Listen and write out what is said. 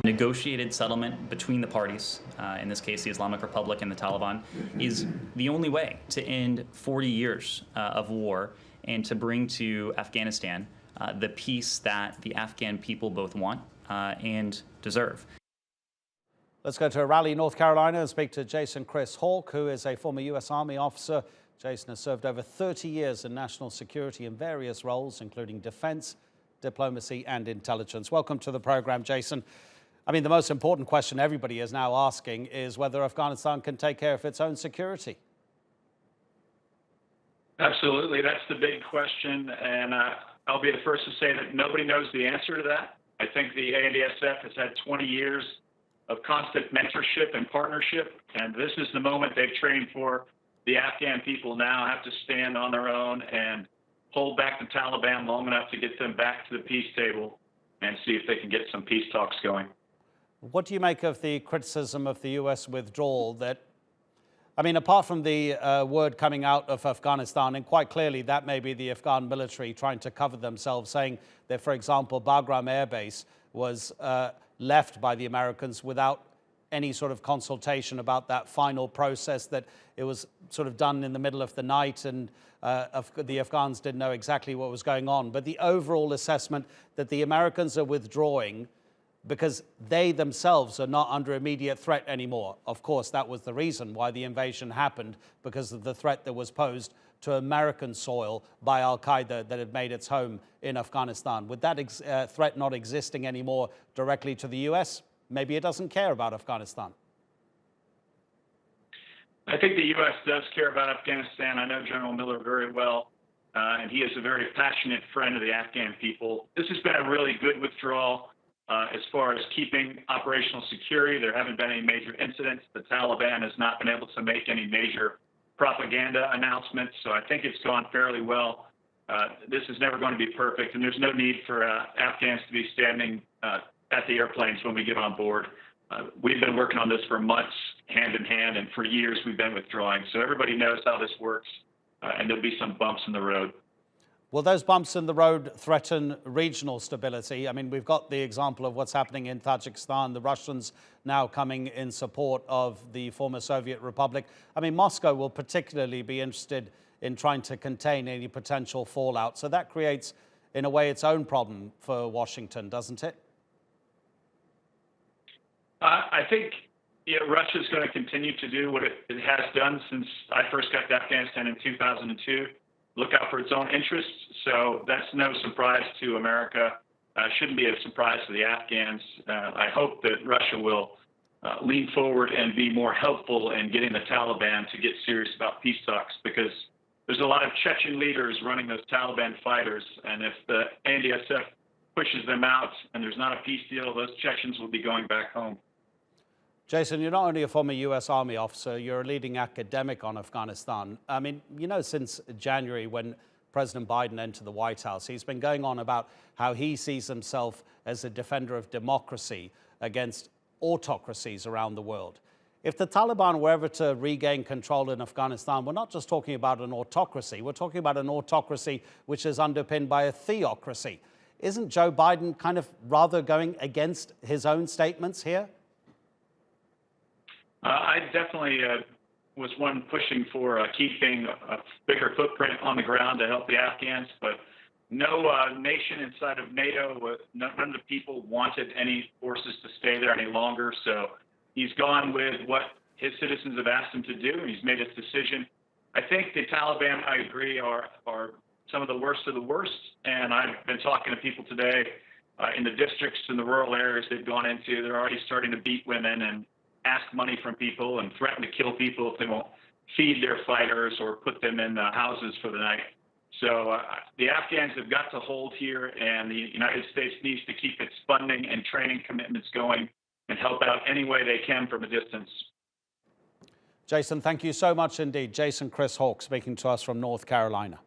negotiated settlement between the parties, in this case the Islamic Republic and the Taliban, is the only way to end 40 years of war and to bring to Afghanistan the peace that the Afghan people both want and deserve. Let's go to Raleigh, North Carolina, and speak to Jason Criss Howk, who is a former U.S. Army officer. Jason has served over 30 years in national security in various roles, including defense, diplomacy, and intelligence. Welcome to the program, Jason. I mean, the most important question everybody is now asking is whether Afghanistan can take care of its own security. Absolutely. That's the big question. And I'll be the first to say that nobody knows the answer to that. I think the ANDSF has had 20 years of constant mentorship and partnership, and this is the moment they've trained for. The Afghan people now have to stand on their own and hold back the Taliban long enough to get them back to the peace table and see if they can get some peace talks going. What do you make of the criticism of the U.S. withdrawal that, I mean, apart from the word coming out of Afghanistan, and quite clearly that may be the Afghan military trying to cover themselves, saying that, for example, Bagram Air Base was left by the Americans without any sort of consultation about that final process, that it was sort of done in the middle of the night and the Afghans didn't know exactly what was going on. But the overall assessment that the Americans are withdrawing because they themselves are not under immediate threat anymore. Of course, that was the reason why the invasion happened, because of the threat that was posed to American soil by Al-qaeda that had made its home in Afghanistan. With that threat not existing anymore directly to the U.S., maybe it doesn't care about Afghanistan. I think the U.S. does care about Afghanistan. I know General Miller very well, and he is a very passionate friend of the Afghan people. This has been a really good withdrawal. As far as keeping operational security, there haven't been any major incidents. The Taliban has not been able to make any major propaganda announcements, so I think it's gone fairly well. This is never going to be perfect, and there's no need for Afghans to be standing at the airplanes when we get on board. We've been working on this for months, hand in hand, and for years we've been withdrawing. So everybody knows how this works, and there'll be some bumps in the road. Will those bumps in the road threaten regional stability? I mean, we've got the example of what's happening in Tajikistan, the Russians now coming in support of the former Soviet Republic. I mean, Moscow will particularly be interested in trying to contain any potential fallout. So that creates, in a way, its own problem for Washington, doesn't it? I think Russia is going to continue to do what it has done since I first got to Afghanistan in 2002. Look out for its own interests. So that's no surprise to America. Shouldn't be a surprise to the Afghans. I hope that Russia will lean forward and be more helpful in getting the Taliban to get serious about peace talks, because there's a lot of Chechen leaders running those Taliban fighters. And if the ANDSF pushes them out and there's not a peace deal, those Chechens will be going back home. Jason, you're not only a former U.S. Army officer, you're a leading academic on Afghanistan. I mean, you know, since January when President Biden entered the White House, he's been going on about how he sees himself as a defender of democracy against autocracies around the world. If the Taliban were ever to regain control in Afghanistan, we're not just talking about an autocracy, we're talking about an autocracy which is underpinned by a theocracy. Isn't Joe Biden kind of rather going against his own statements here? I definitely was one pushing for keeping a bigger footprint on the ground to help the Afghans, but no nation inside of NATO, none of the people wanted any forces to stay there any longer. So he's gone with what his citizens have asked him to do, and he's made his decision. I think the Taliban, I agree, are some of the worst of the worst. And I've been talking to people today in the districts and the rural areas they've gone into. They're already starting to beat women and ask money from people and threaten to kill people if they won't feed their fighters or put them in houses for the night. So the Afghans have got to hold here, and the United States needs to keep its funding and training commitments going and help out any way they can from a distance. Jason, thank you so much indeed. Jason Criss Howk speaking to us from North Carolina.